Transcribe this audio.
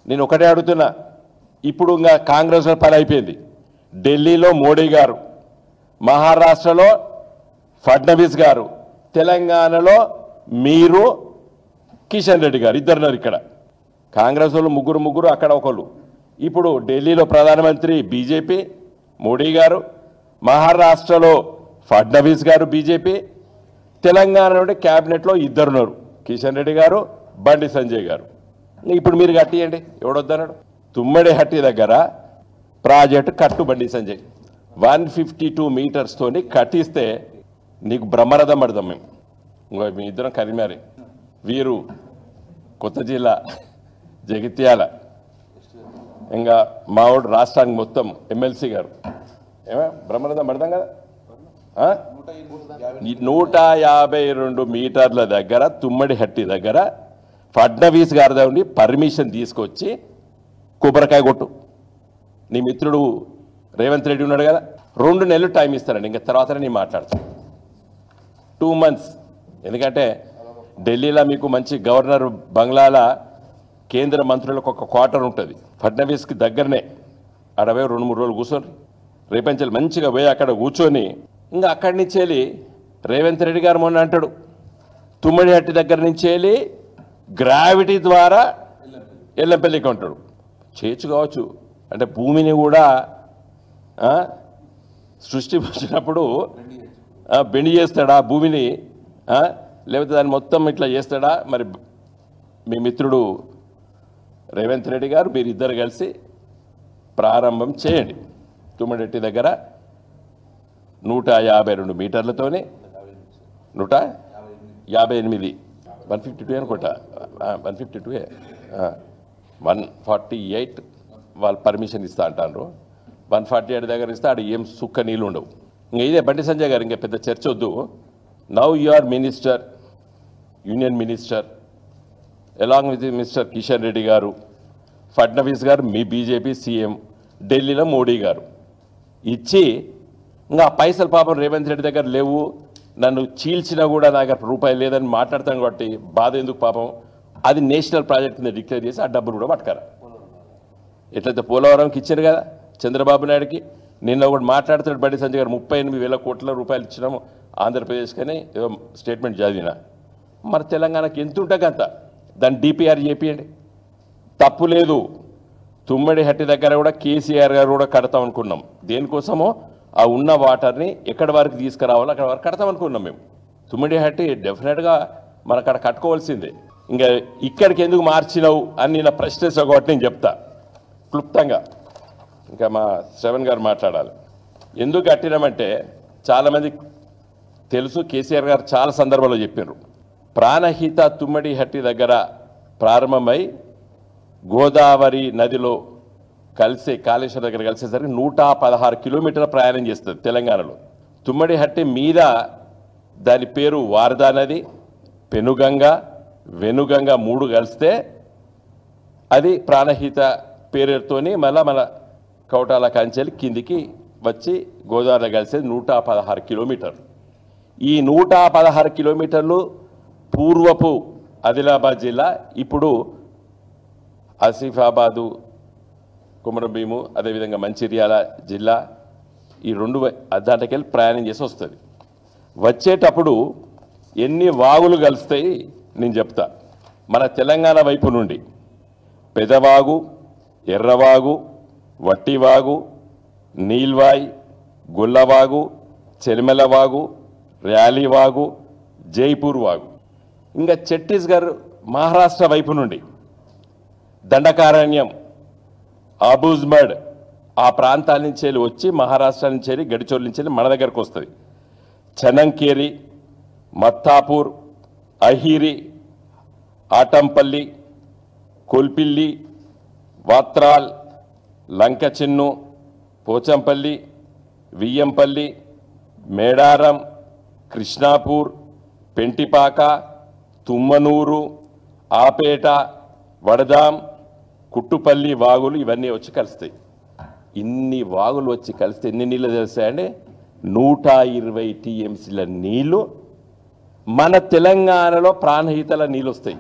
నేను ఒకటే అడుగుతున్నా, ఇప్పుడు ఇంకా కాంగ్రెస్లో పని అయిపోయింది. ఢిల్లీలో మోడీ గారు, మహారాష్ట్రలో ఫడ్నవీస్ గారు, తెలంగాణలో మీరు కిషన్ రెడ్డి గారు, ఇద్దరున్నారు ఇక్కడ. కాంగ్రెస్ వాళ్ళు ముగ్గురు, అక్కడ ఒకళ్ళు. ఇప్పుడు ఢిల్లీలో ప్రధానమంత్రి బీజేపీ మోడీ గారు, మహారాష్ట్రలో ఫడ్నవీస్ గారు బీజేపీ, తెలంగాణ నుండి క్యాబినెట్లో ఇద్దరున్నారు, కిషన్ రెడ్డి గారు, బండి సంజయ్ గారు. ఇప్పుడు మీరు కట్టియండి, ఎవడొద్దన్నాడు? తుమ్మడి హట్టి దగ్గర ప్రాజెక్టు కట్టు బండి సంజయ్ 152 మీటర్స్తోని కట్టిస్తే నీకు బ్రహ్మరథం పడదాం మేము. ఇంకో మీ ఇద్దరం కరిమారి, వీరు కొత్త జిల్లా జగిత్యాల, ఇంకా మావాడు రాష్ట్రానికి మొత్తం ఎమ్మెల్సీ గారు, ఏమో బ్రహ్మరథం పడదాం కదా. 152 మీటర్ల దగ్గర తుమ్మడి హట్టి దగ్గర ఫడ్నవీస్ గారి దగ్గర పర్మిషన్ తీసుకొచ్చి కొబ్బరికాయ కొట్టు. నీ మిత్రుడు రేవంత్ రెడ్డి ఉన్నాడు కదా, 2 నెలలు టైం ఇస్తానండి, ఇంకా తర్వాత నేను మాట్లాడతాను. 2 months. ఎందుకంటే ఢిల్లీలో మీకు మంచి గవర్నర్ బంగ్లాల కేంద్ర మంత్రులకు ఒక క్వార్టర్ ఉంటుంది, ఫడ్నవీస్కి దగ్గరనే. ఆడ పోయి 2-3 రోజులు కూర్చొని రేపంచెలు మంచిగా పోయి అక్కడ కూర్చొని ఇంకా అక్కడి నుంచి వెళ్ళి రేవంత్ రెడ్డి గారు మొన్న అంటాడు, తుమ్మడి హట్టి దగ్గర నుంచి వెళ్ళి గ్రావిటీ ద్వారా ఎల్లంపల్లికి ఉంటాడు. చేయొచ్చు కావచ్చు, అంటే భూమిని కూడా సృష్టి వచ్చినప్పుడు బెండి చేస్తాడా భూమిని, లేకపోతే దాన్ని మొత్తం ఇట్లా చేస్తాడా? మరి మీ మిత్రుడు రేవంత్ రెడ్డి గారు మీరిద్దరు కలిసి ప్రారంభం చేయండి. తుమ్మడెట్టి దగ్గర 152 మీటర్లతోనే 158, 152 అనుకుంటా, 152, 148 వాళ్ళు పర్మిషన్ ఇస్తా అంటారు. 148 దగ్గర ఇస్తే ఆడ ఏం సుక్క నీళ్ళు ఉండవు. ఇంకా ఇదే బండి సంజయ్ గారు, ఇంకా పెద్ద చర్చ వద్దు. Now you are minister, union minister, along with mister Kishan Reddy garu, Fadnavis గారు మీ బీజేపీ సీఎం, ఢిల్లీలో మోడీ గారు ఇచ్చి ఇంకా పైసలు పాపం రేవంత్ రెడ్డి దగ్గర లేవు, నన్ను చీల్చినా కూడా నా దగ్గర రూపాయలు లేదని మాట్లాడతాను కాబట్టి బాధ ఎందుకు పాపం, అది నేషనల్ ప్రాజెక్ట్ కింద డిక్లేర్ చేసి ఆ డబ్బులు కూడా పట్టుకారా. ఎట్లయితే పోలవరంకి ఇచ్చారు కదా చంద్రబాబు నాయుడుకి, నిన్న ఒకటి మాట్లాడుతాడు బండి సంజయ్ గారు, 38,000 కోట్ల రూపాయలు ఇచ్చినాము ఆంధ్రప్రదేశ్కని ఏదో స్టేట్మెంట్ చదివినా. మరి తెలంగాణకి ఎంత ఉంటుంది అంత, దాన్ని డిపిఆర్ చేపియండి, తప్పు లేదు. తుమ్మడి హట్టి దగ్గర కూడా కేసీఆర్ గారు కూడా కడతాం అనుకున్నాం. దేనికోసమో ఆ ఉన్న వాటర్ని ఎక్కడి వరకు తీసుకురావాలో అక్కడ వరకు కడతాం అనుకున్నాం మేము. తుమ్మడి హట్టి డెఫినెట్గా మన అక్కడ కట్టుకోవాల్సిందే. ఇంకా ఇక్కడికి ఎందుకు మార్చినావు అని నేను ప్రశ్నిస్తా కాబట్టి నేను చెప్తా క్లుప్తంగా. ఇంకా మా శ్రవణ్ గారు మాట్లాడాలి. ఎందుకు కట్టినామంటే చాలామంది తెలుసు, కేసీఆర్ గారు చాలా సందర్భాల్లో చెప్పారు. ప్రాణహిత తుమ్మడి హట్టి దగ్గర ప్రారంభమై గోదావరి నదిలో కలిసే కాళేశ్వరం దగ్గర కలిసేసరికి 116 కిలోమీటర్ల ప్రయాణం చేస్తుంది తెలంగాణలో. తుమ్మడి హట్టి మీద దాని పేరు వారదా నది, పెనుగంగ, వెనుగంగ 3 కలిస్తే అది ప్రాణహిత పేరుతోని మళ్ళా మన కౌటాల కంచెలు కిందికి వచ్చి గోదావరిలో కలిసేది 116 కిలోమీటర్లు. ఈ 116 కిలోమీటర్లు పూర్వపు ఆదిలాబాద్ జిల్లా, ఇప్పుడు ఆసిఫాబాదు, కుమరంభీము, అదేవిధంగా మంచిర్యాల జిల్లా, ఈ 2 దాంట్లోకెళ్ళి ప్రయాణం చేసి వస్తుంది. వచ్చేటప్పుడు ఎన్ని వాగులు కలుస్తాయి నేను చెప్తా. మన తెలంగాణ వైపు నుండి పెదవాగు, ఎర్రవాగు, వట్టివాగు, నీల్వాయి, గుల్లవాగు, చెలిమెలవాగు, ర్యాలీవాగు, జైపూర్ వాగు, ఇంకా ఛత్తీస్గఢ్ మహారాష్ట్ర వైపు నుండి దండకారణ్యం, అబూజ్మడ్, ఆ ప్రాంతాల నుంచి వెళ్ళి వచ్చి మహారాష్ట్ర నుంచి వెళ్ళి గడిచోళ్ళ నుంచి వెళ్ళి మన దగ్గరకు వస్తుంది. చనంకేరి, మత్తాపూర్, అహీరి, ఆటంపల్లి, కోల్పిల్లి, వాత్రాల్, లంకచెన్ను, పోచంపల్లి, వియ్యంపల్లి, మేడారం, కృష్ణాపూర్, పెంటిపాక, తుమ్మనూరు, ఆపేట, వడదాం, కుట్టుపల్లి వాగులు ఇవన్నీ వచ్చి కలుస్తాయి. ఇన్ని వాగులు వచ్చి కలిస్తే ఎన్ని నీళ్ళు తెలుస్తాయండి? 120 టీఎంసీల నీళ్లు మన తెలంగాణలో ప్రాణహితల నీళ్ళు వస్తాయి.